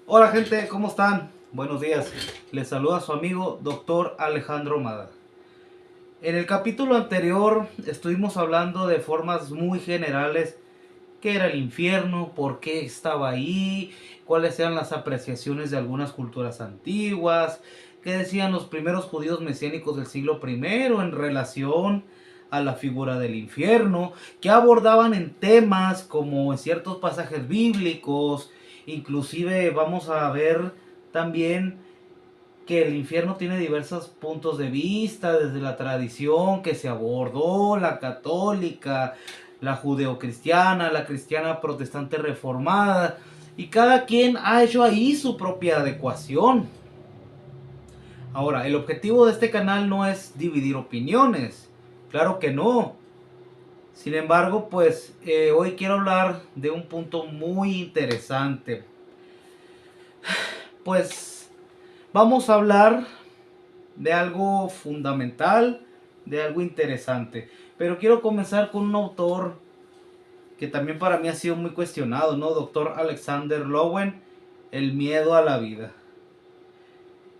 Hola gente, ¿cómo están? Buenos días. Les saluda su amigo Dr. Alejandro Mada. En el capítulo anterior estuvimos hablando de formas muy generales qué era el infierno, por qué estaba ahí, cuáles eran las apreciaciones de algunas culturas antiguas, qué decían los primeros judíos mesiánicos del siglo primero en relación a la figura del infierno, que abordaban en temas como en ciertos pasajes bíblicos. Inclusive vamos a ver también que el infierno tiene diversos puntos de vista, desde la tradición que se abordó, la católica, la judeocristiana, la cristiana protestante reformada, y cada quien ha hecho ahí su propia adecuación. Ahora, el objetivo de este canal no es dividir opiniones, claro que no. Sin embargo, pues hoy quiero hablar de un punto muy interesante. Pues vamos a hablar de algo fundamental, de algo interesante. Pero quiero comenzar con un autor que también para mí ha sido muy cuestionado, ¿no? Doctor Alexander Lowen, El miedo a la vida.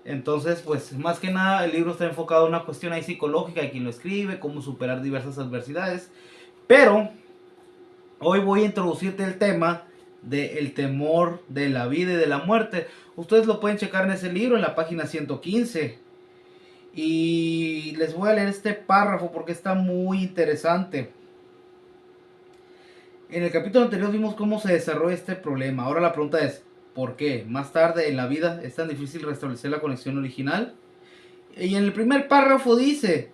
Entonces, pues más que nada el libro está enfocado en una cuestión ahí psicológica de quien lo escribe, cómo superar diversas adversidades. Pero hoy voy a introducirte el tema del temor de la vida y de la muerte. Ustedes lo pueden checar en ese libro, en la página 115. Y les voy a leer este párrafo porque está muy interesante. En el capítulo anterior vimos cómo se desarrolla este problema. Ahora la pregunta es, ¿por qué? Más tarde en la vida es tan difícil restablecer la conexión original. Y en el primer párrafo dice,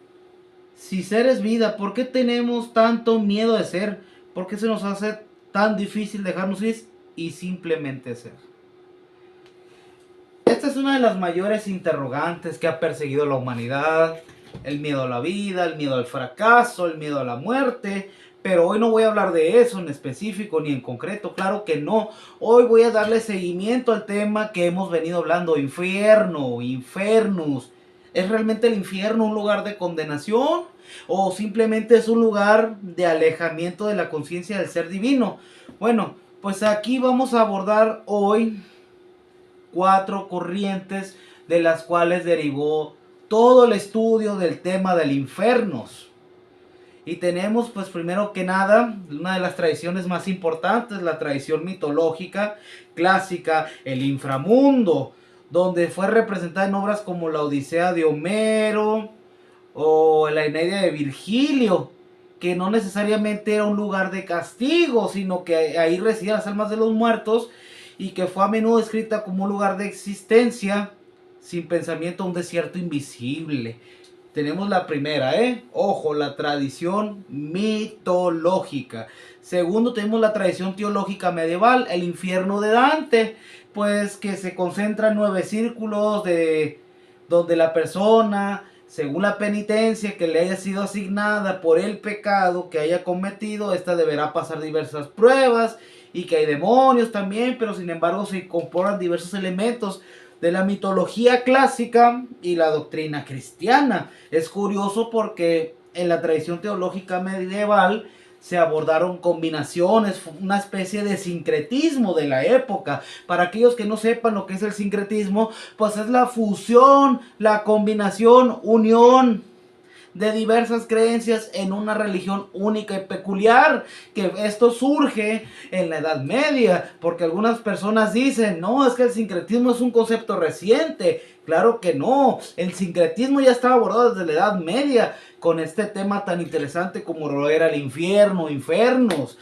si ser es vida, ¿por qué tenemos tanto miedo de ser? ¿Por qué se nos hace tan difícil dejarnos ir y simplemente ser? Esta es una de las mayores interrogantes que ha perseguido la humanidad. El miedo a la vida, el miedo al fracaso, el miedo a la muerte. Pero hoy no voy a hablar de eso en específico ni en concreto, claro que no. Hoy voy a darle seguimiento al tema que hemos venido hablando, infierno, infernus. ¿Es realmente el infierno un lugar de condenación? ¿O simplemente es un lugar de alejamiento de la conciencia del ser divino? Bueno, pues aquí vamos a abordar hoy 4 corrientes de las cuales derivó todo el estudio del tema del infiernos. Y tenemos pues primero que nada una de las tradiciones más importantes, la tradición mitológica clásica, el inframundo, donde fue representada en obras como la Odisea de Homero o la Eneida de Virgilio, que no necesariamente era un lugar de castigo, sino que ahí residían las almas de los muertos, y que fue a menudo descrita como un lugar de existencia sin pensamiento, un desierto invisible. Tenemos la primera, ojo, la tradición mitológica. Segundo, tenemos la tradición teológica medieval, el infierno de Dante, pues que se concentra en 9 círculos de donde la persona, según la penitencia que le haya sido asignada por el pecado que haya cometido, esta deberá pasar diversas pruebas, y que hay demonios también, pero sin embargo se incorporan diversos elementos de la mitología clásica y la doctrina cristiana. Es curioso porque en la tradición teológica medieval se abordaron combinaciones, una especie de sincretismo de la época. Para aquellos que no sepan lo que es el sincretismo, pues es la fusión, la combinación, unión de diversas creencias en una religión única y peculiar, que esto surge en la Edad Media, porque algunas personas dicen, no, es que el sincretismo es un concepto reciente. Claro que no, el sincretismo ya estaba abordado desde la Edad Media, con este tema tan interesante como lo era el infierno, infernos,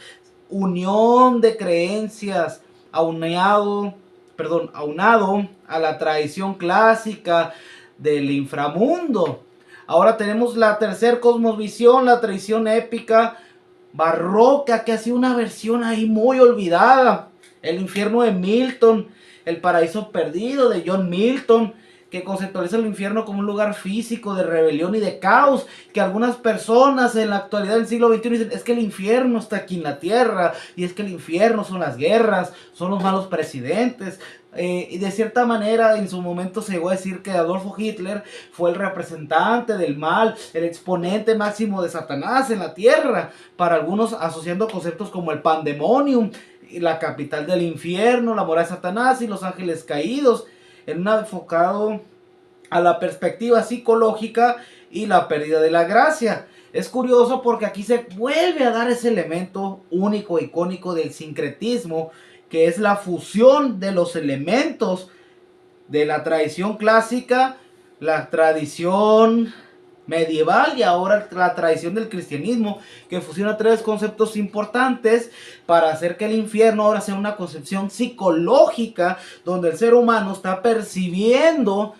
unión de creencias, aunado a la tradición clásica del inframundo. Ahora tenemos la tercer cosmovisión, la tradición épica barroca, que ha sido una versión ahí muy olvidada. El infierno de Milton, el paraíso perdido de John Milton, que conceptualiza el infierno como un lugar físico de rebelión y de caos, que algunas personas en la actualidad del siglo XXI dicen, es que el infierno está aquí en la tierra, y es que el infierno son las guerras, son los malos presidentes. Y de cierta manera en su momento se llegó a decir que Adolfo Hitler fue el representante del mal, el exponente máximo de Satanás en la tierra, para algunos asociando conceptos como el pandemonium, la capital del infierno, la morada de Satanás y los ángeles caídos, en un enfocado a la perspectiva psicológica y la pérdida de la gracia. Es curioso porque aquí se vuelve a dar ese elemento único, icónico del sincretismo, que es la fusión de los elementos de la tradición clásica, la tradición medieval y ahora la tradición del cristianismo, que fusiona tres conceptos importantes para hacer que el infierno ahora sea una concepción psicológica donde el ser humano está percibiendo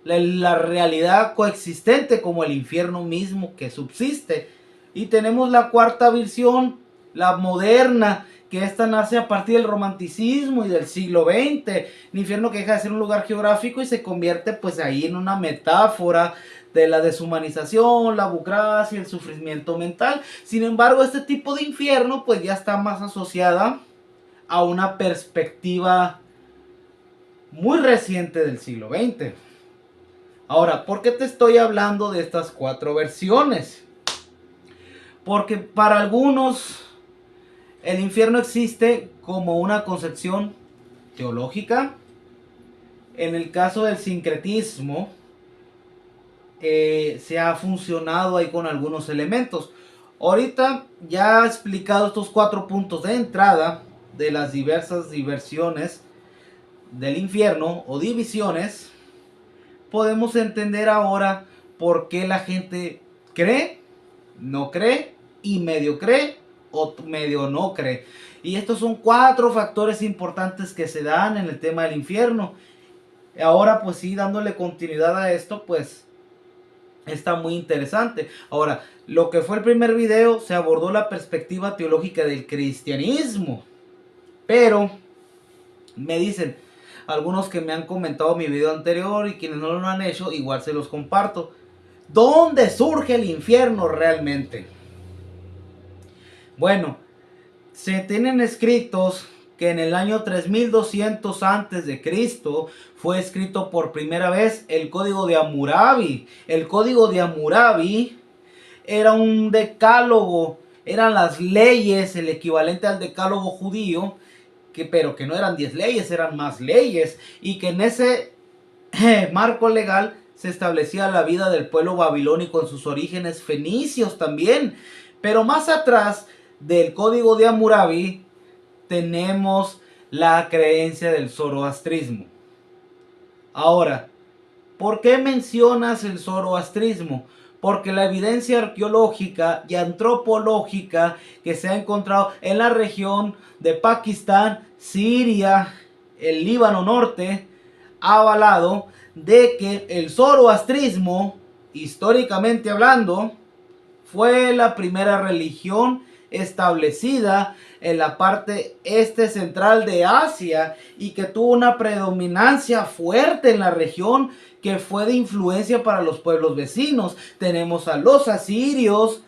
la realidad coexistente como el infierno mismo que subsiste. Y tenemos la cuarta visión, la moderna, que esta nace a partir del romanticismo y del siglo XX. El infierno que deja de ser un lugar geográfico y se convierte pues ahí en una metáfora de la deshumanización, la burocracia, el sufrimiento mental. Sin embargo, este tipo de infierno pues ya está más asociada a una perspectiva muy reciente del siglo XX. Ahora, ¿por qué te estoy hablando de estas cuatro versiones? Porque para algunos el infierno existe como una concepción teológica. En el caso del sincretismo, se ha funcionado ahí con algunos elementos. Ahorita ya he explicado estos cuatro puntos de entrada de las diversas versiones del infierno o divisiones. Podemos entender ahora por qué la gente cree, no cree y medio cree o medio no cree. Y estos son cuatro factores importantes que se dan en el tema del infierno. Ahora pues sí, dándole continuidad a esto, pues está muy interesante. Ahora, lo que fue el primer video se abordó la perspectiva teológica del cristianismo. Pero me dicen algunos que me han comentado mi video anterior y quienes no lo han hecho, igual se los comparto. ¿Dónde surge el infierno realmente? Bueno, se tienen escritos que en el año 3200 antes de Cristo fue escrito por primera vez el Código de Hammurabi. El Código de Hammurabi era un decálogo, eran las leyes, el equivalente al decálogo judío, pero que no eran 10 leyes, eran más leyes, y que en ese marco legal se establecía la vida del pueblo babilónico en sus orígenes fenicios también. Pero más atrás del Código de Hammurabi tenemos la creencia del zoroastrismo. Ahora, ¿por qué mencionas el zoroastrismo? Porque la evidencia arqueológica y antropológica que se ha encontrado en la región de Pakistán, Siria, el Líbano Norte, ha avalado de que el zoroastrismo, históricamente hablando, fue la primera religión establecida en la parte este central de Asia y que tuvo una predominancia fuerte en la región que fue de influencia para los pueblos vecinos. Tenemos a los asirios,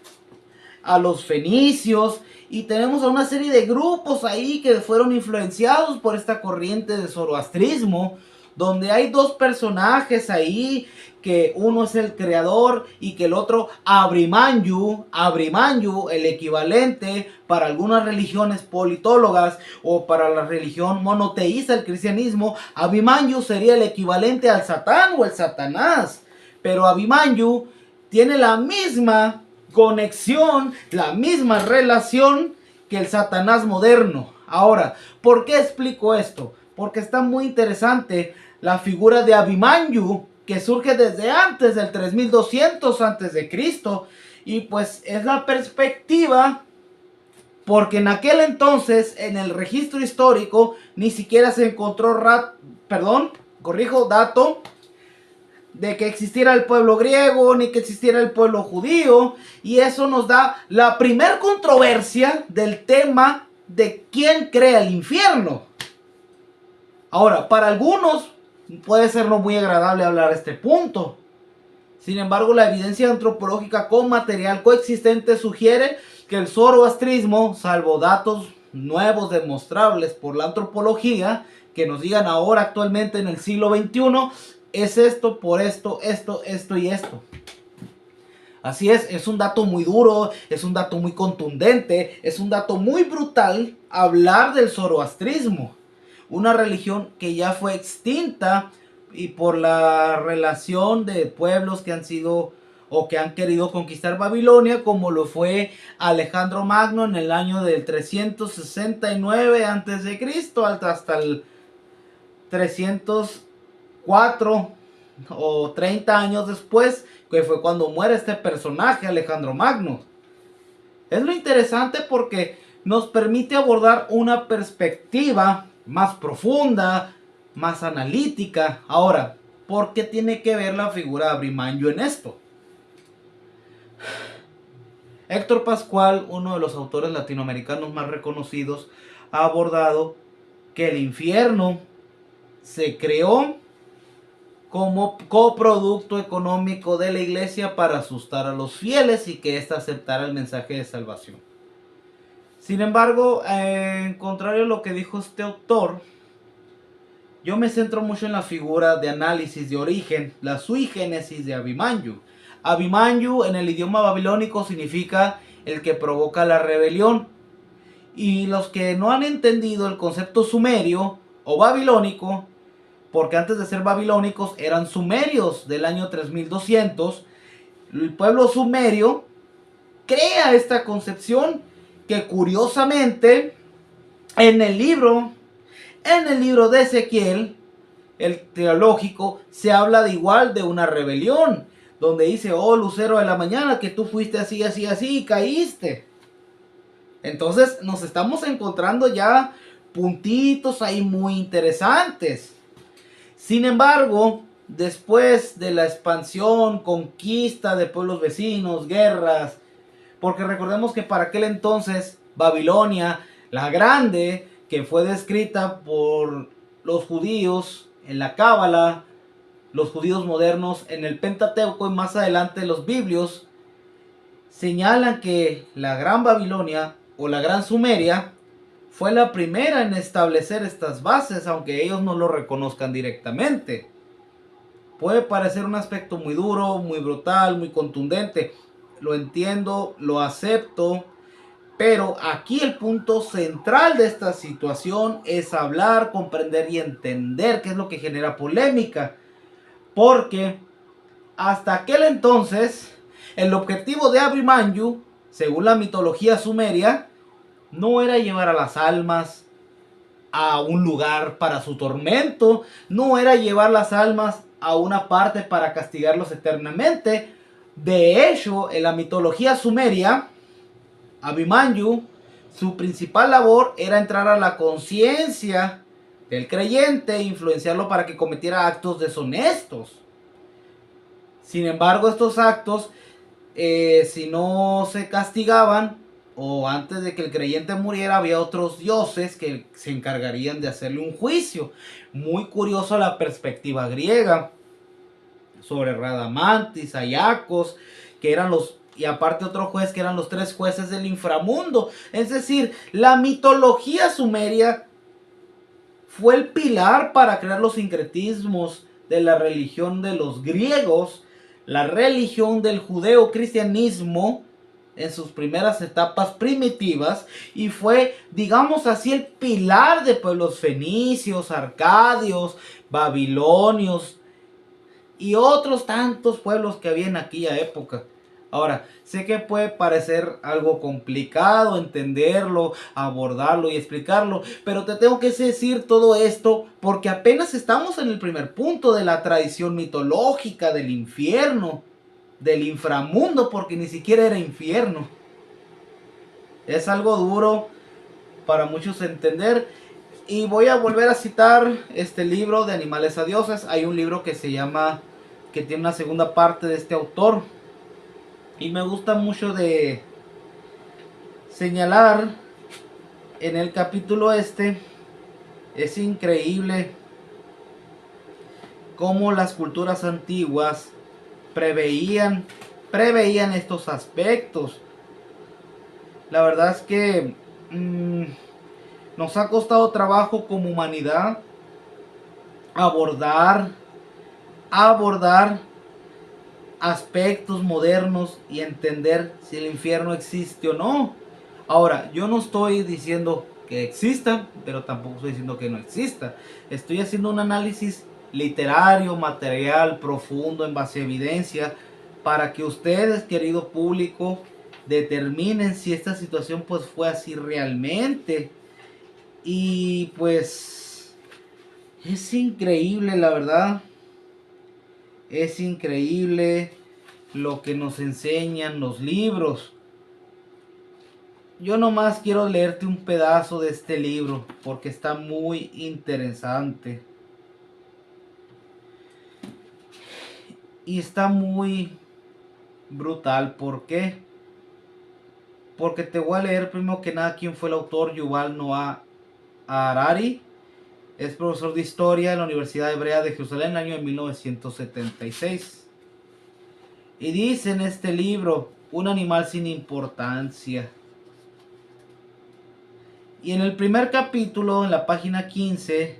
a los fenicios y tenemos a una serie de grupos ahí que fueron influenciados por esta corriente de zoroastrismo, donde hay dos personajes ahí, que uno es el creador y que el otro Abrimanyu, el equivalente para algunas religiones politólogas o para la religión monoteísta, el cristianismo. Abimanyu sería el equivalente al Satán o el Satanás, pero Abimanyu tiene la misma conexión, la misma relación que el Satanás moderno. Ahora, ¿por qué explico esto? Porque está muy interesante la figura de Abimanyu, que surge desde antes del 3200 antes de Cristo, y pues es la perspectiva, porque en aquel entonces en el registro histórico ni siquiera se encontró dato de que existiera el pueblo griego ni que existiera el pueblo judío, y eso nos da la primer controversia del tema de quién crea el infierno. Ahora, para algunos puede ser no muy agradable hablar a este punto. Sin embargo, la evidencia antropológica con material coexistente sugiere que el zoroastrismo, salvo datos nuevos demostrables por la antropología, que nos digan ahora actualmente en el siglo XXI, es esto, por esto, esto y esto. Así es un dato muy duro, es un dato muy contundente, es un dato muy brutal hablar del zoroastrismo, una religión que ya fue extinta y por la relación de pueblos que han sido o que han querido conquistar Babilonia, como lo fue Alejandro Magno en el año del 369 a.C. hasta el 304 o 30 años después, que fue cuando muere este personaje, Alejandro Magno. Es lo interesante porque nos permite abordar una perspectiva más profunda, más analítica. Ahora, ¿por qué tiene que ver la figura de Abimanyu en esto? Héctor Pascual, uno de los autores latinoamericanos más reconocidos, ha abordado que el infierno se creó como coproducto económico de la iglesia para asustar a los fieles y que ésta aceptara el mensaje de salvación. Sin embargo, en contrario a lo que dijo este autor, yo me centro mucho en la figura de análisis de origen, la sui génesis de Abimanyu. Abimanyu en el idioma babilónico significa el que provoca la rebelión. Y los que no han entendido el concepto sumerio o babilónico, porque antes de ser babilónicos eran sumerios del año 3200, el pueblo sumerio crea esta concepción que curiosamente en el libro de Ezequiel, el teológico, se habla de igual de una rebelión, donde dice, oh lucero de la mañana, que tú fuiste así, así, así y caíste. Entonces nos estamos encontrando ya puntitos ahí muy interesantes. Sin embargo, después de la expansión, conquista de pueblos vecinos, guerras, porque recordemos que para aquel entonces Babilonia, la grande, que fue descrita por los judíos en la Cábala, los judíos modernos en el Pentateuco y más adelante los biblios, señalan que la Gran Babilonia o la Gran Sumeria fue la primera en establecer estas bases, aunque ellos no lo reconozcan directamente. Puede parecer un aspecto muy duro, muy brutal, muy contundente. Lo entiendo, lo acepto. Pero aquí el punto central de esta situación es hablar, comprender y entender qué es lo que genera polémica. Porque hasta aquel entonces, el objetivo de Abimanyu, según la mitología sumeria, no era llevar a las almas a un lugar para su tormento, no era llevar las almas a una parte para castigarlos eternamente. De hecho, en la mitología sumeria, Abimanyu, su principal labor era entrar a la conciencia del creyente e influenciarlo para que cometiera actos deshonestos. Sin embargo, estos actos, si no se castigaban, o antes de que el creyente muriera, había otros dioses que se encargarían de hacerle un juicio. Muy curioso la perspectiva griega sobre Radamantis, Ayacos, que eran los, y aparte otro juez que eran los tres jueces del inframundo. Es decir, la mitología sumeria fue el pilar para crear los sincretismos de la religión de los griegos, la religión del judeo-cristianismo en sus primeras etapas primitivas, y fue, digamos así, el pilar de pueblos fenicios, arcadios, babilonios y otros tantos pueblos que había en aquella época. Ahora, sé que puede parecer algo complicado entenderlo, abordarlo y explicarlo, pero te tengo que decir todo esto porque apenas estamos en el primer punto de la tradición mitológica del infierno, del inframundo, porque ni siquiera era infierno. Es algo duro para muchos entender. Y voy a volver a citar este libro de Animales a Dioses. Hay un libro que se llama, que tiene una segunda parte de este autor. Y me gusta mucho de señalar en el capítulo este, es increíble cómo las culturas antiguas preveían estos aspectos. La verdad es que nos ha costado trabajo como humanidad abordar aspectos modernos y entender si el infierno existe o no. Ahora, yo no estoy diciendo que exista, pero tampoco estoy diciendo que no exista. Estoy haciendo un análisis literario, material, profundo, en base a evidencia, para que ustedes, querido público, determinen si esta situación pues fue así realmente. Y pues es increíble, la verdad. Es increíble lo que nos enseñan los libros. Yo nomás quiero leerte un pedazo de este libro porque está muy interesante. Y está muy brutal. ¿Por qué? Porque te voy a leer primero que nada quién fue el autor. Yuval Noah Harari. Es profesor de historia en la Universidad Hebrea de Jerusalén en el año de 1976. Y dice en este libro, un animal sin importancia. Y en el primer capítulo, en la página 15,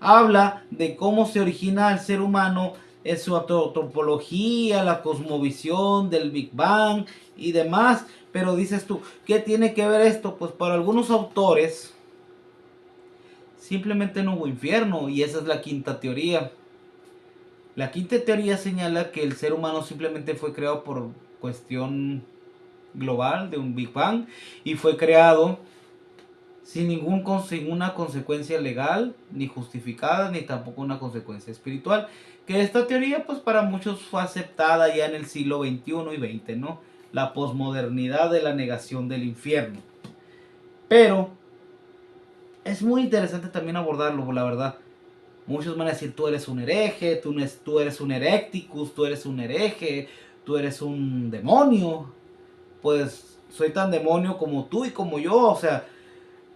habla de cómo se origina el ser humano en su antropología, la cosmovisión del Big Bang y demás. Pero dices tú, ¿qué tiene que ver esto? Pues para algunos autores simplemente no hubo infierno, y esa es la quinta teoría. La quinta teoría señala que el ser humano simplemente fue creado por cuestión global de un Big Bang y fue creado sin ninguna consecuencia legal, ni justificada, ni tampoco una consecuencia espiritual. Que esta teoría pues para muchos fue aceptada ya en el siglo XXI y XX, ¿no? La posmodernidad de la negación del infierno. Pero es muy interesante también abordarlo, la verdad. Muchos van a decir, tú eres un hereje, tú eres un heréticus, tú eres un hereje, tú eres un demonio. Pues soy tan demonio como tú y como yo, o sea,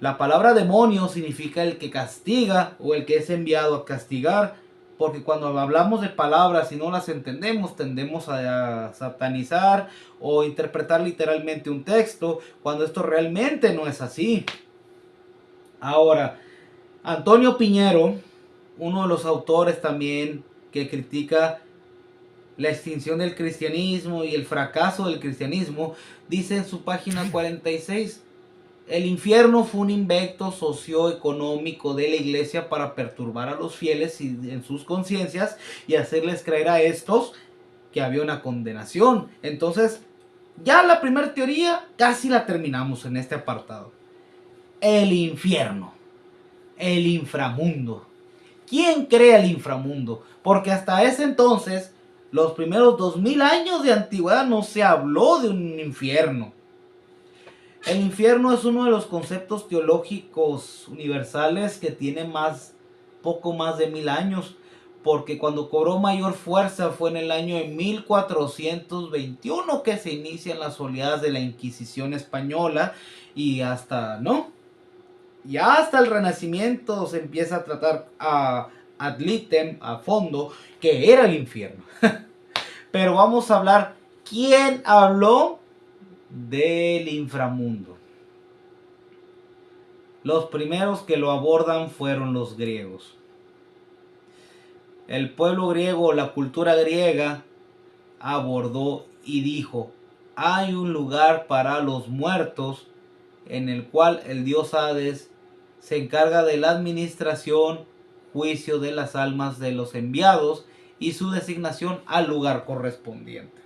la palabra demonio significa el que castiga o el que es enviado a castigar, porque cuando hablamos de palabras y no las entendemos, tendemos a satanizar o interpretar literalmente un texto, cuando esto realmente no es así. Ahora, Antonio Piñero, uno de los autores también que critica la extinción del cristianismo y el fracaso del cristianismo, dice en su página 46: el infierno fue un invento socioeconómico de la iglesia para perturbar a los fieles en sus conciencias y hacerles creer a estos que había una condenación. Entonces, ya la primera teoría casi la terminamos en este apartado. El infierno, el inframundo. ¿Quién crea el inframundo? Porque hasta ese entonces, los primeros 2000 años de antigüedad, no se habló de un infierno. El infierno es uno de los conceptos teológicos universales que tiene poco más de 1000 años, porque cuando cobró mayor fuerza fue en el año de 1421 que se inician las oleadas de la Inquisición española, y hasta, ¿no? Ya hasta el Renacimiento se empieza a tratar ad litem, a fondo, que era el infierno. Pero vamos a hablar, ¿quién habló del inframundo? Los primeros que lo abordan fueron los griegos. El pueblo griego, la cultura griega, abordó y dijo: hay un lugar para los muertos en el cual el dios Hades se encarga de la administración, juicio de las almas de los enviados y su designación al lugar correspondiente.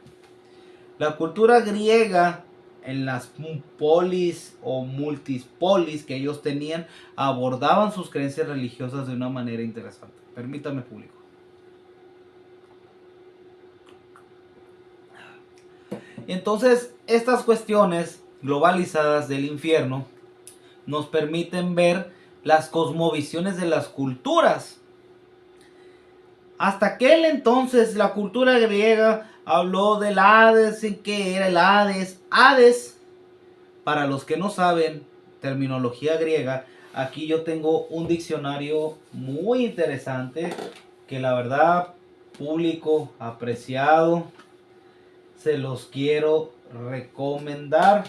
La cultura griega, en las polis o multispolis que ellos tenían, abordaban sus creencias religiosas de una manera interesante. Permítame, público. Entonces, estas cuestiones globalizadas del infierno nos permiten ver las cosmovisiones de las culturas. Hasta aquel entonces la cultura griega habló del Hades. ¿En qué era el Hades? Hades, para los que no saben terminología griega, aquí yo tengo un diccionario muy interesante que la verdad, público apreciado, se los quiero recomendar.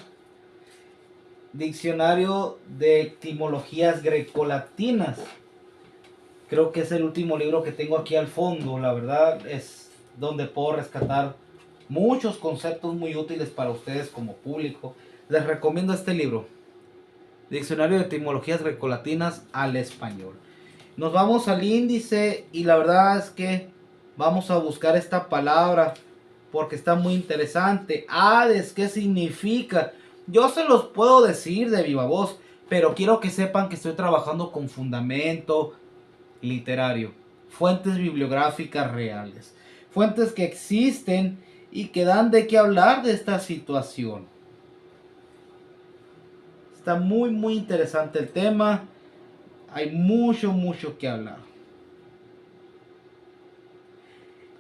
Diccionario de etimologías grecolatinas. Creo que es el último libro que tengo aquí al fondo. La verdad es donde puedo rescatar muchos conceptos muy útiles para ustedes como público. Les recomiendo este libro. Diccionario de etimologías grecolatinas al español. Nos vamos al índice y la verdad es que vamos a buscar esta palabra porque está muy interesante. Hades, ¿qué significa? Yo se los puedo decir de viva voz, pero quiero que sepan que estoy trabajando con fundamento literario, fuentes bibliográficas reales, fuentes que existen y que dan de qué hablar de esta situación. Está muy interesante el tema. Hay mucho que hablar.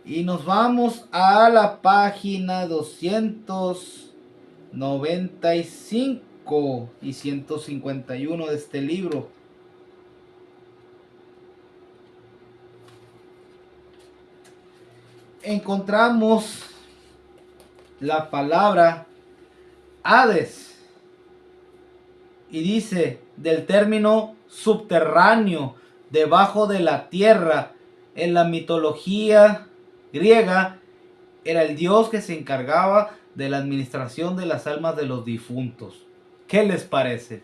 Y nos vamos a la página 295 y 151 de este libro. Encontramos la palabra Hades. Y dice, del término subterráneo, debajo de la tierra, en la mitología griega, era el dios que se encargaba de la administración de las almas de los difuntos. ¿Qué les parece?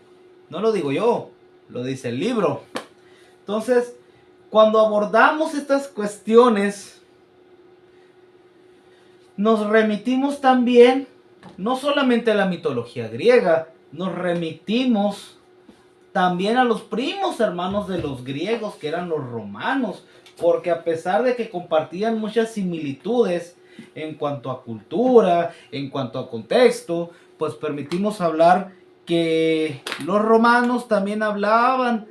No lo digo yo, lo dice el libro. Entonces, cuando abordamos estas cuestiones, nos remitimos también, no solamente a la mitología griega, nos remitimos también a los primos hermanos de los griegos, que eran los romanos, porque a pesar de que compartían muchas similitudes en cuanto a cultura, en cuanto a contexto, pues permitimos hablar que los romanos también hablaban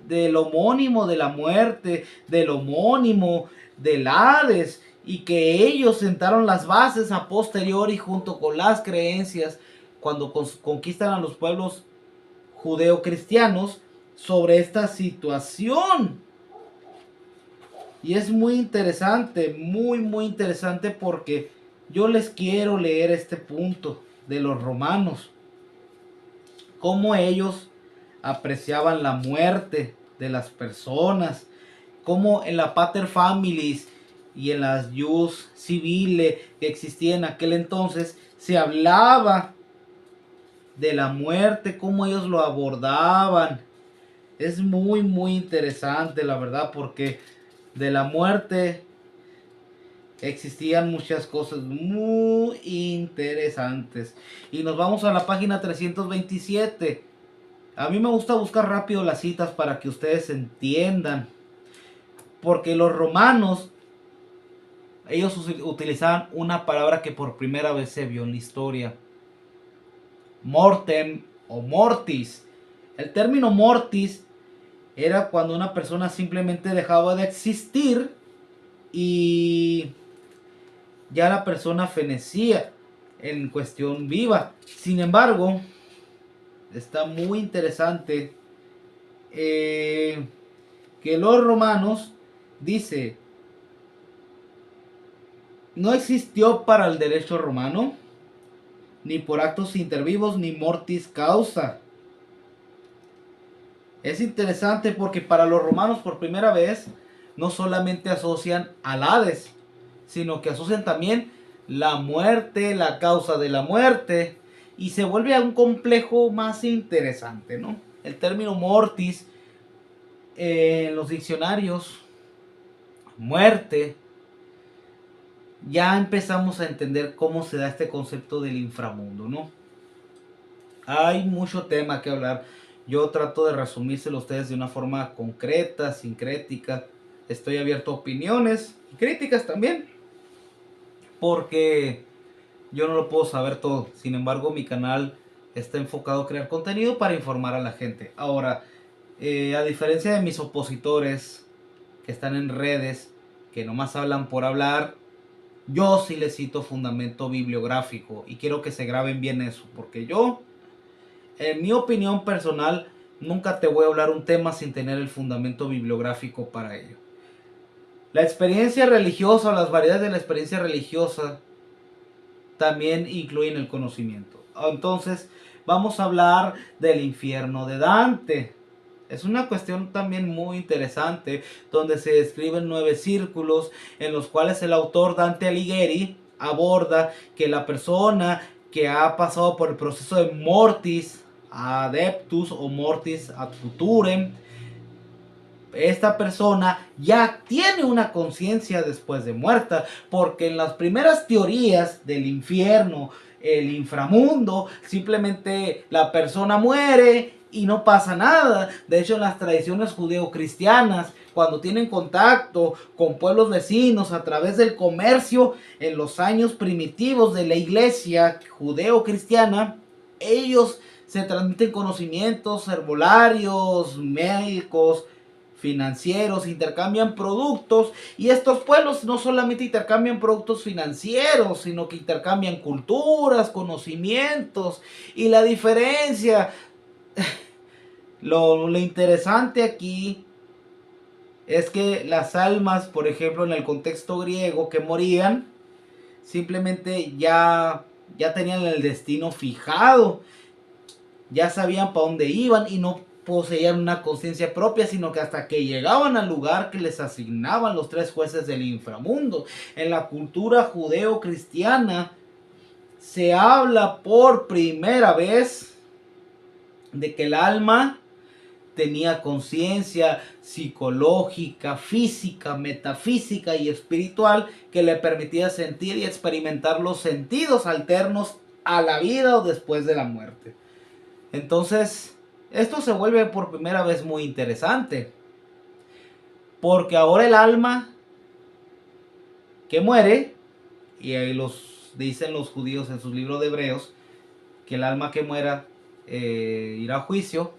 del homónimo de la muerte, del homónimo del Hades, y que ellos sentaron las bases a posteriori junto con las creencias cuando conquistan a los pueblos judeocristianos sobre esta situación. Y es muy interesante, muy interesante, porque yo les quiero leer este punto de los romanos, cómo ellos apreciaban la muerte de las personas, cómo en la pater familias y en las jus civiles que existían en aquel entonces se hablaba de la muerte, cómo ellos lo abordaban. Es muy interesante, la verdad, porque de la muerte existían muchas cosas muy interesantes. Y nos vamos a la página 327. A mí me gusta buscar rápido las citas para que ustedes entiendan, porque los romanos, ellos utilizaban una palabra que por primera vez se vio en la historia: mortem o mortis. El término mortis era cuando una persona simplemente dejaba de existir y ya la persona fenecía en cuestión viva. Sin embargo, está muy interesante que los romanos, dice, no existió para el derecho romano ni por actos intervivos ni mortis causa. Es interesante porque para los romanos por primera vez no solamente asocian al Hades, sino que asocian también la muerte, la causa de la muerte, y se vuelve a un complejo más interesante, ¿no? El término mortis en los diccionarios, muerte, ya empezamos a entender cómo se da este concepto del inframundo, ¿no? Hay mucho tema que hablar. Yo trato de resumírselo a ustedes de una forma concreta, sincrética. Estoy abierto a opiniones y críticas también, porque yo no lo puedo saber todo. Sin embargo, mi canal está enfocado a crear contenido para informar a la gente. Ahora, a diferencia de mis opositores que están en redes, que nomás hablan por hablar, yo sí les cito fundamento bibliográfico y quiero que se graben bien eso, porque yo, en mi opinión personal, nunca te voy a hablar un tema sin tener el fundamento bibliográfico para ello. La experiencia religiosa o las variedades de la experiencia religiosa también incluyen el conocimiento. Entonces, vamos a hablar del infierno de Dante. Es una cuestión también muy interesante, donde se describen 9 círculos en los cuales el autor Dante Alighieri aborda que la persona que ha pasado por el proceso de mortis adeptus o mortis ad futurem, esta persona ya tiene una conciencia después de muerta, porque en las primeras teorías del infierno, el inframundo, simplemente la persona muere y no pasa nada. De hecho, en las tradiciones judeocristianas, cuando tienen contacto con pueblos vecinos a través del comercio en los años primitivos de la iglesia judeocristiana, ellos se transmiten conocimientos herbolarios, médicos, financieros, intercambian productos, y estos pueblos no solamente intercambian productos financieros, sino que intercambian culturas, conocimientos. Y la diferencia, lo interesante aquí es que las almas, por ejemplo, en el contexto griego que morían, simplemente ya tenían el destino fijado, ya sabían para dónde iban y no poseían una conciencia propia, sino que hasta que llegaban al lugar que les asignaban los 3 jueces del inframundo. En la cultura judeo-cristiana se habla por primera vez de que el alma tenía conciencia psicológica, física, metafísica y espiritual que le permitía sentir y experimentar los sentidos alternos a la vida o después de la muerte. Entonces, esto se vuelve por primera vez muy interesante, porque ahora el alma que muere, y ahí los dicen los judíos en sus libros de Hebreos, que el alma que muera irá a juicio,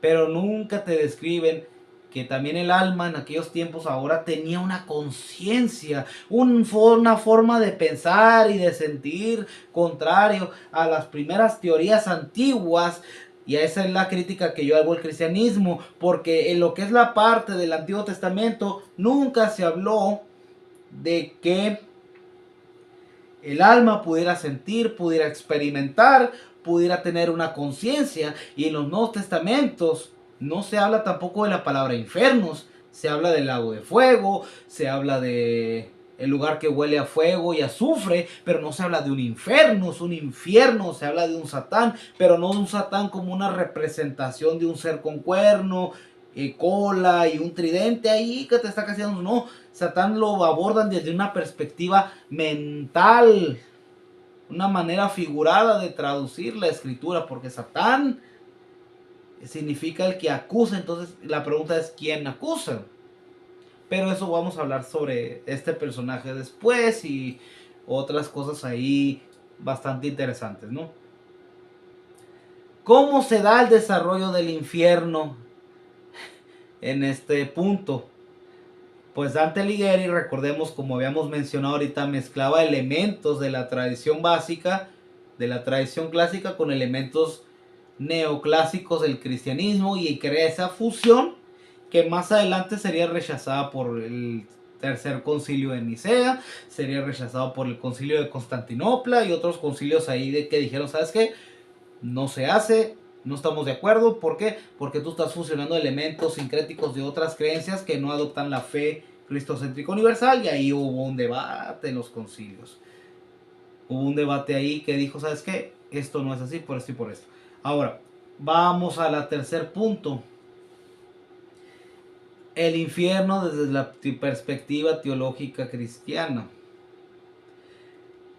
pero nunca te describen que también el alma en aquellos tiempos ahora tenía una conciencia, una forma de pensar y de sentir contrario a las primeras teorías antiguas. Y esa es la crítica que yo hago al cristianismo, porque en lo que es la parte del Antiguo Testamento nunca se habló de que el alma pudiera sentir, pudiera experimentar, pudiera tener una conciencia. Y en los Nuevos Testamentos no se habla tampoco de la palabra infiernos. Se habla del lago de fuego, se habla de el lugar que huele a fuego y azufre, pero no se habla de un infierno, es un infierno, se habla de un Satán, pero no de un Satán como una representación de un ser con cuerno, cola y un tridente ahí que te está castigando. No, Satán lo abordan desde una perspectiva mental, una manera figurada de traducir la escritura, porque Satán significa el que acusa. Entonces la pregunta es ¿quién acusa? Pero eso vamos a hablar sobre este personaje después y otras cosas ahí bastante interesantes, ¿no? ¿Cómo se da el desarrollo del infierno en este punto? Pues Dante Alighieri, recordemos, como habíamos mencionado ahorita, mezclaba elementos de la tradición básica, de la tradición clásica, con elementos neoclásicos del cristianismo, y crea esa fusión que más adelante sería rechazada por el tercer concilio de Nicea, sería rechazado por el concilio de Constantinopla y otros concilios ahí de que dijeron, ¿sabes qué? No se hace, no estamos de acuerdo. ¿Por qué? Porque tú estás fusionando elementos sincréticos de otras creencias que no adoptan la fe cristocéntrica universal, y ahí hubo un debate en los concilios. Hubo un debate ahí que dijo, ¿sabes qué? Esto no es así por esto y por esto. Ahora, vamos a la tercer punto. El infierno desde la perspectiva teológica cristiana.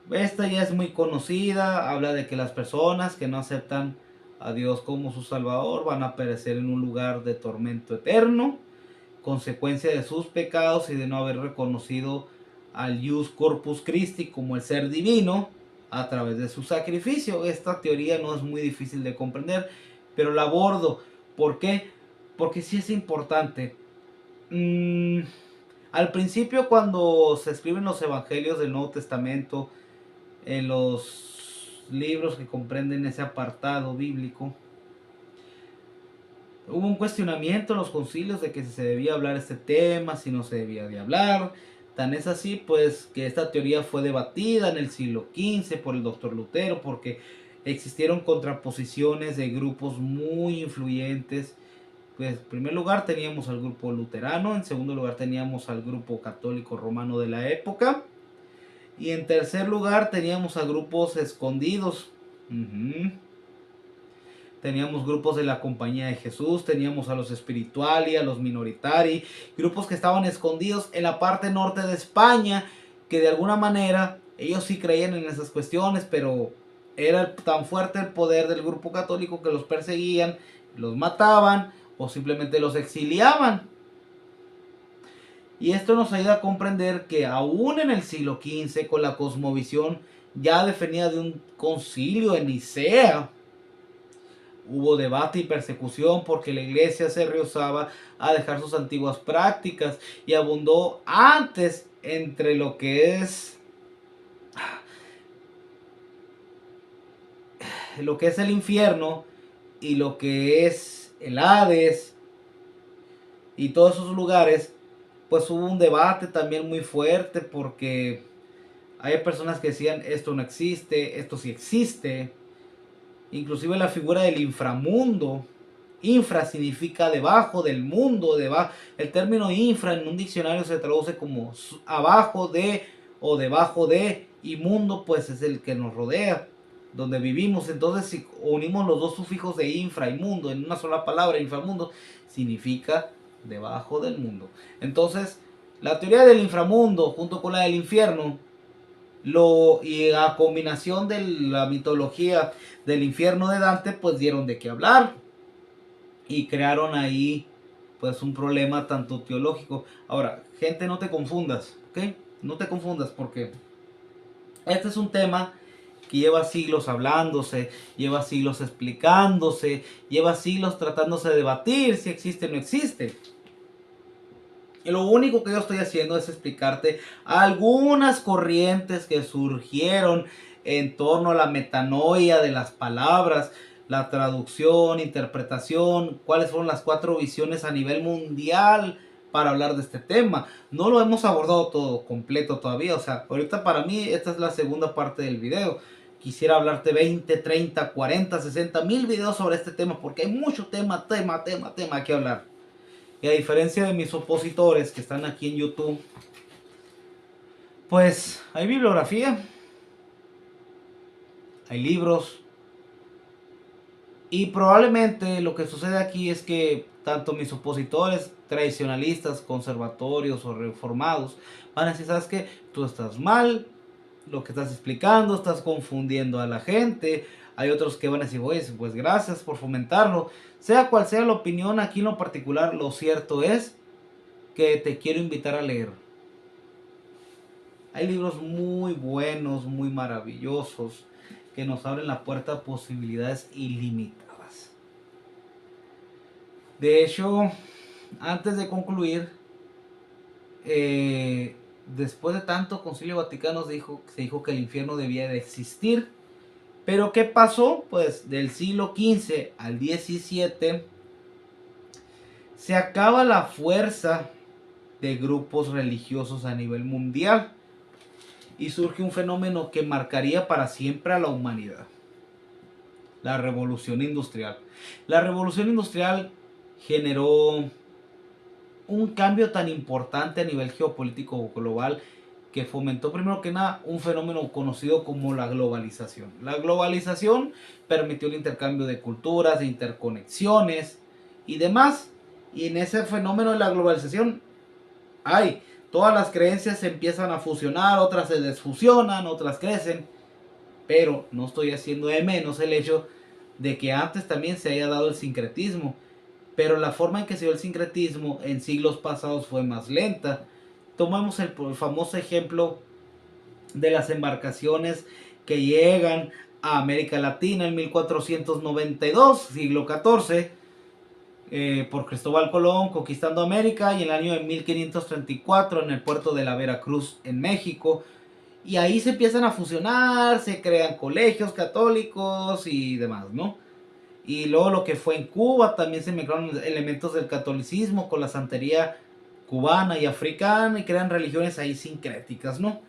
Esta ya es muy conocida, habla de que las personas que no aceptan a Dios como su Salvador van a perecer en un lugar de tormento eterno, consecuencia de sus pecados y de no haber reconocido al Ius Corpus Christi como el ser divino a través de su sacrificio. Esta teoría no es muy difícil de comprender, pero la abordo. ¿Por qué? Porque sí es importante. Al principio, cuando se escriben los evangelios del Nuevo Testamento, en los libros que comprenden ese apartado bíblico, Hubo un cuestionamiento en los concilios de que si se debía hablar este tema, si no se debía de hablar. Tan es así, pues, que esta teoría fue debatida en el siglo XV por el doctor Lutero, porque existieron contraposiciones de grupos muy influyentes. Pues, en primer lugar teníamos al grupo luterano, en segundo lugar teníamos al grupo católico romano de la época, y en tercer lugar teníamos a grupos escondidos. Teníamos grupos de la Compañía de Jesús, teníamos a los Spirituali, a los Minoritari, grupos que estaban escondidos en la parte norte de España, que de alguna manera ellos sí creían en esas cuestiones, pero era tan fuerte el poder del grupo católico que los perseguían, los mataban o simplemente los exiliaban. Y esto nos ayuda a comprender que aún en el siglo XV, con la cosmovisión ya definida de un concilio en Nicea, hubo debate y persecución porque la iglesia se rehusaba a dejar sus antiguas prácticas y abundó antes entre lo que es el infierno y lo que es el Hades y todos esos lugares. Pues hubo un debate también muy fuerte porque hay personas que decían esto no existe, esto sí existe. Inclusive la figura del inframundo. Infra significa debajo del mundo. El término infra en un diccionario se traduce como abajo de o debajo de. Y mundo pues es el que nos rodea, donde vivimos. Entonces si unimos los dos sufijos de infra y mundo en una sola palabra, inframundo, significa debajo del mundo. Entonces la teoría del inframundo junto con la del infierno y a combinación de la mitología del infierno de Dante, pues dieron de qué hablar y crearon ahí pues un problema tanto teológico. Ahora, gente, no te confundas, ¿ok? No te confundas porque este es un tema que lleva siglos hablándose, lleva siglos explicándose, lleva siglos tratándose de debatir si existe o no existe. Y lo único que yo estoy haciendo es explicarte algunas corrientes que surgieron en torno a la metanoia de las palabras, la traducción, interpretación, cuáles fueron las 4 visiones a nivel mundial para hablar de este tema. No lo hemos abordado todo completo todavía, o sea, ahorita para mí esta es la segunda parte del video. Quisiera hablarte 20, 30, 40, 60 mil videos sobre este tema porque hay mucho tema que hablar. Y a diferencia de mis opositores que están aquí en YouTube, pues hay bibliografía, hay libros. Y probablemente lo que sucede aquí es que tanto mis opositores tradicionalistas, conservatorios o reformados van a decir, ¿sabes qué? Tú estás mal, lo que estás explicando, estás confundiendo a la gente. Hay otros que van a decir, oye, pues gracias por fomentarlo. Sea cual sea la opinión, aquí en lo particular, lo cierto es que te quiero invitar a leer. Hay libros muy buenos, muy maravillosos, que nos abren la puerta a posibilidades ilimitadas. De hecho, antes de concluir, después de tanto Concilio Vaticano se dijo que el infierno debía de existir. Pero ¿qué pasó? Pues del siglo XV al XVII se acaba la fuerza de grupos religiosos a nivel mundial y surge un fenómeno que marcaría para siempre a la humanidad: la revolución industrial. La revolución industrial generó un cambio tan importante a nivel geopolítico global que fomentó primero que nada un fenómeno conocido como la globalización. La globalización permitió el intercambio de culturas, de interconexiones y demás. Y en ese fenómeno de la globalización todas las creencias se empiezan a fusionar, otras se desfusionan, otras crecen. Pero no estoy haciendo de menos el hecho de que antes también se haya dado el sincretismo. Pero la forma en que se dio el sincretismo en siglos pasados fue más lenta. Tomamos el famoso ejemplo de las embarcaciones que llegan a América Latina en 1492, siglo XIV, por Cristóbal Colón conquistando América, y en el año de 1534 en el puerto de la Veracruz en México. Y ahí se empiezan a fusionar, se crean colegios católicos y demás, ¿no? Y luego lo que fue en Cuba, también se mezclaron elementos del catolicismo con la santería cubana y africana y crean religiones ahí sincréticas, ¿no?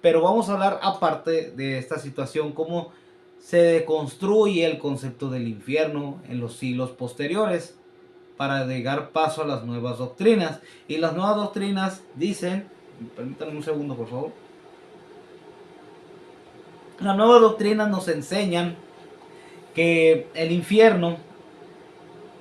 Pero vamos a hablar aparte de esta situación, cómo se deconstruye el concepto del infierno en los siglos posteriores para dar paso a las nuevas doctrinas. Y las nuevas doctrinas dicen, permítanme un segundo por favor, las nuevas doctrinas nos enseñan que el infierno,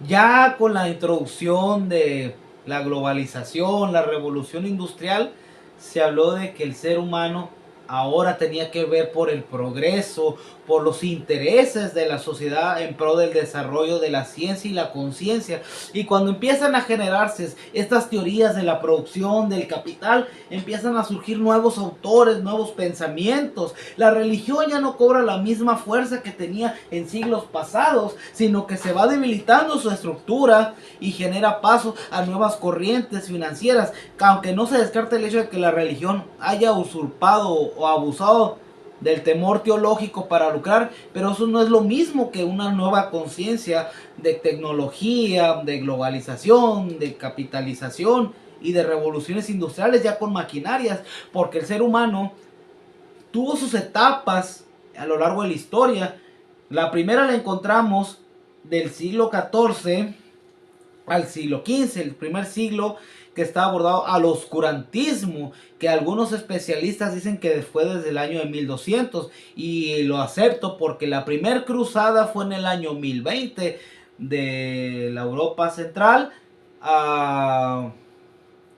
ya con la introducción de la globalización, la revolución industrial, se habló de que el ser humano ahora tenía que ver por el progreso, por los intereses de la sociedad en pro del desarrollo de la ciencia y la conciencia. Y cuando empiezan a generarse estas teorías de la producción, del capital, empiezan a surgir nuevos autores, nuevos pensamientos. La religión ya no cobra la misma fuerza que tenía en siglos pasados, sino que se va debilitando su estructura y genera paso a nuevas corrientes financieras, aunque no se descarta el hecho de que la religión haya usurpado o abusado del temor teológico para lucrar, pero eso no es lo mismo que una nueva conciencia de tecnología, de globalización, de capitalización y de revoluciones industriales ya con maquinarias, porque el ser humano tuvo sus etapas a lo largo de la historia. La primera la encontramos del siglo XIV al siglo XV, el primer siglo que está abordado al oscurantismo, que algunos especialistas dicen que fue desde el año de 1200, y lo acepto porque la primer cruzada fue en el año 1020 de la Europa central a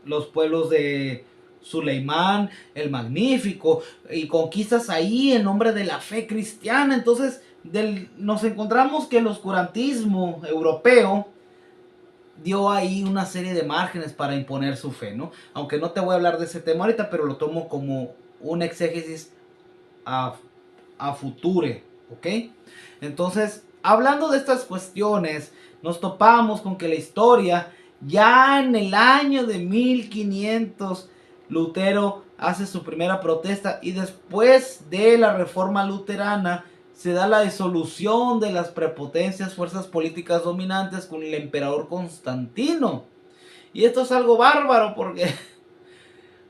los pueblos de Suleimán el Magnífico, y conquistas ahí en nombre de la fe cristiana. Entonces nos encontramos que el oscurantismo europeo dio ahí una serie de márgenes para imponer su fe, ¿no? Aunque no te voy a hablar de ese tema ahorita, pero lo tomo como un exégesis a, a future, ¿ok? Entonces, hablando de estas cuestiones, nos topamos con que la historia, ya en el año de 1500, Lutero hace su primera protesta, y después de la reforma luterana se da la disolución de las prepotencias fuerzas políticas dominantes con el emperador Constantino. Y esto es algo bárbaro porque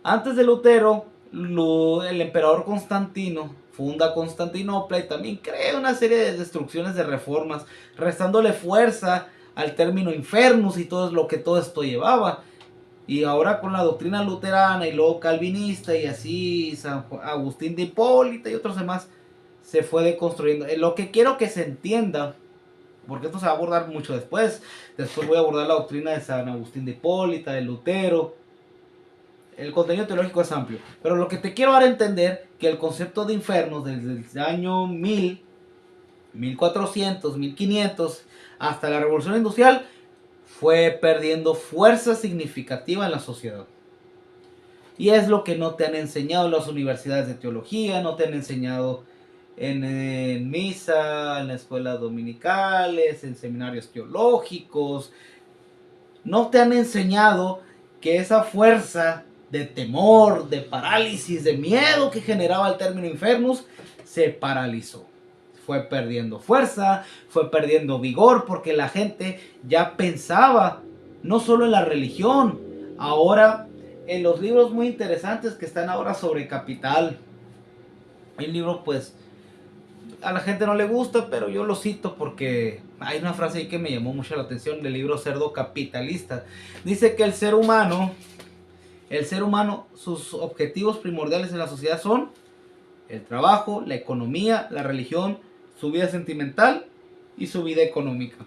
antes de Lutero, el emperador Constantino funda Constantinopla y también crea una serie de destrucciones, de reformas, restándole fuerza al término infernus y todo lo que todo esto llevaba. Y ahora con la doctrina luterana y luego calvinista y así San Agustín de Hipólita y otros demás, se fue deconstruyendo. Lo que quiero que se entienda, porque esto se va a abordar mucho después voy a abordar la doctrina de San Agustín de Hipólita, de Lutero. El contenido teológico es amplio, pero lo que te quiero dar a entender, que el concepto de infiernos desde el año 1000, 1400, 1500 hasta la revolución industrial fue perdiendo fuerza significativa en la sociedad. Y es lo que no te han enseñado en las universidades de teología, no te han enseñado en misa, en escuelas dominicales, en seminarios teológicos. No te han enseñado que esa fuerza de temor, de parálisis, de miedo que generaba el término infernus, se paralizó. Fue perdiendo fuerza, fue perdiendo vigor, porque la gente ya pensaba no solo en la religión, ahora en los libros muy interesantes que están ahora sobre Capital. Hay un libro, pues, a la gente no le gusta, pero yo lo cito porque hay una frase ahí que me llamó mucho la atención del libro Cerdo Capitalista. Dice que el ser humano, sus objetivos primordiales en la sociedad son el trabajo, la economía, la religión, su vida sentimental y su vida económica.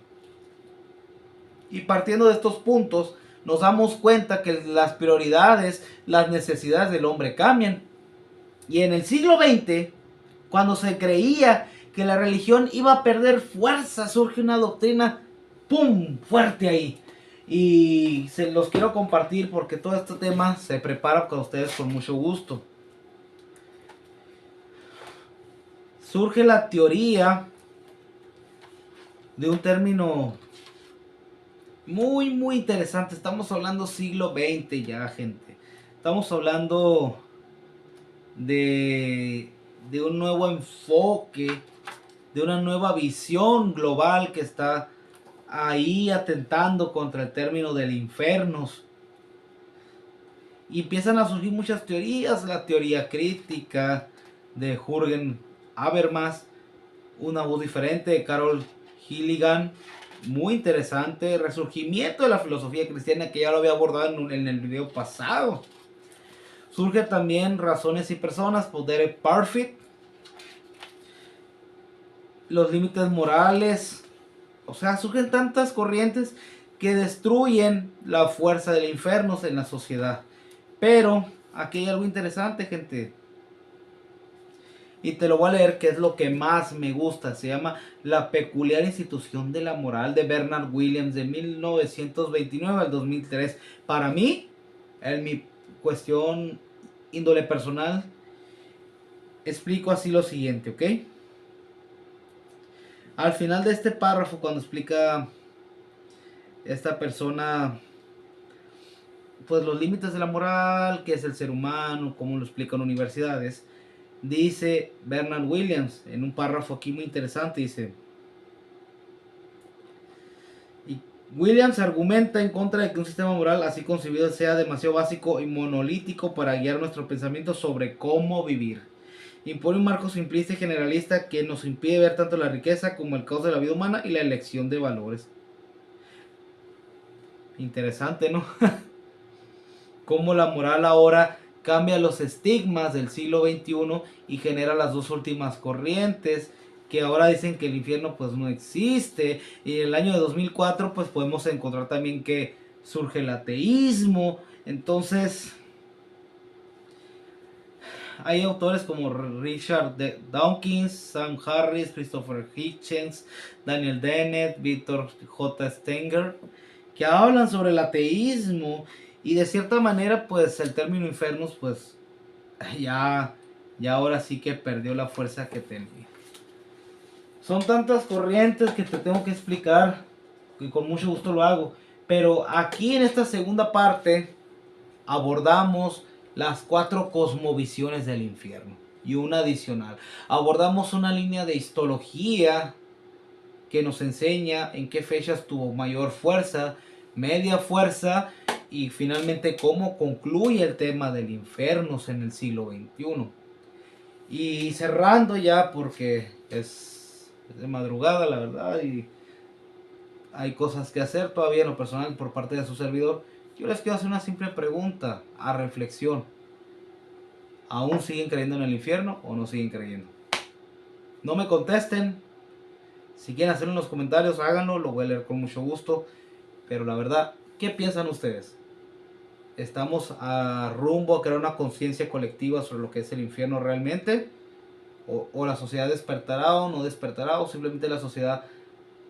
Y partiendo de estos puntos, nos damos cuenta que las prioridades, las necesidades del hombre cambian. Y en el siglo XX, cuando se creía que la religión iba a perder fuerza, surge una doctrina, ¡pum!, fuerte ahí. Y se los quiero compartir porque todo este tema se prepara con ustedes con mucho gusto. Surge la teoría de un término muy interesante. Estamos hablando siglo XX ya, gente. Estamos hablando de un nuevo enfoque de una nueva visión global que está ahí atentando contra el término del infierno. Y empiezan a surgir muchas teorías, la teoría crítica de Jürgen Habermas, una voz diferente de Carol Gilligan, muy interesante, resurgimiento de la filosofía cristiana que ya lo había abordado en el video pasado. Surge también Razones y Personas por Derek Parfit, los límites morales, o sea, surgen tantas corrientes que destruyen la fuerza del infierno en la sociedad. Pero aquí hay algo interesante, gente. Y te lo voy a leer, que es lo que más me gusta. Se llama La peculiar institución de la moral, de Bernard Williams, de 1929 al 2003. Para mí, en mi cuestión índole personal, explico así lo siguiente, ¿ok? Al final de este párrafo, cuando explica esta persona pues los límites de la moral, qué es el ser humano, cómo lo explican universidades, dice Bernard Williams en un párrafo aquí muy interesante, dice: y Williams argumenta en contra de que un sistema moral así concebido sea demasiado básico y monolítico para guiar nuestro pensamiento sobre cómo vivir. Impone un marco simplista y generalista que nos impide ver tanto la riqueza como el caos de la vida humana y la elección de valores. Interesante, ¿no? Cómo la moral ahora cambia los estigmas del siglo XXI y genera las dos últimas corrientes que ahora dicen que el infierno pues no existe. Y en el año de 2004 pues podemos encontrar también que surge el ateísmo. Entonces hay autores como Richard Dawkins, Sam Harris, Christopher Hitchens, Daniel Dennett, Victor J. Stenger, que hablan sobre el ateísmo. Y de cierta manera, pues el término infiernos, pues ya ahora sí que perdió la fuerza que tenía. Son tantas corrientes que te tengo que explicar, que con mucho gusto lo hago. Pero aquí en esta segunda parte abordamos las 4 cosmovisiones del infierno. Y una adicional. Abordamos una línea de histología que nos enseña en qué fechas tuvo mayor fuerza, media fuerza, y finalmente cómo concluye el tema del infierno en el siglo XXI. Y cerrando ya, porque es de madrugada la verdad y hay cosas que hacer todavía en lo personal por parte de su servidor, yo les quiero hacer una simple pregunta a reflexión. ¿Aún siguen creyendo en el infierno o no siguen creyendo? No me contesten. Si quieren hacerlo en los comentarios, háganlo, lo voy a leer con mucho gusto. Pero la verdad, ¿qué piensan ustedes? ¿Estamos a rumbo a crear una conciencia colectiva sobre lo que es el infierno realmente? ¿O la sociedad despertará o no despertará? ¿O simplemente la sociedad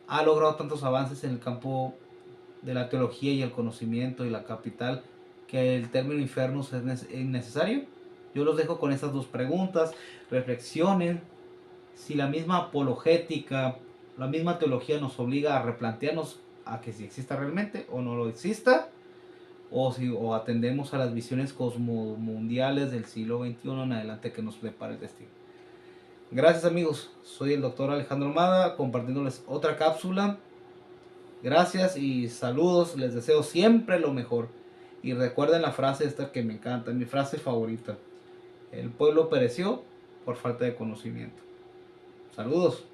ha logrado tantos avances en el campo de la teología y el conocimiento y la capital que el término infierno es innecesario? Yo los dejo con estas dos preguntas. Reflexionen si la misma apologética, la misma teología nos obliga a replantearnos a que si exista realmente o no lo exista, o atendemos a las visiones cosmomundiales del siglo XXI en adelante que nos prepara el destino. Gracias amigos, soy el doctor Alejandro Mada compartiéndoles otra cápsula. Gracias y saludos, les deseo siempre lo mejor. Y recuerden la frase esta que me encanta, mi frase favorita: el pueblo pereció por falta de conocimiento. Saludos.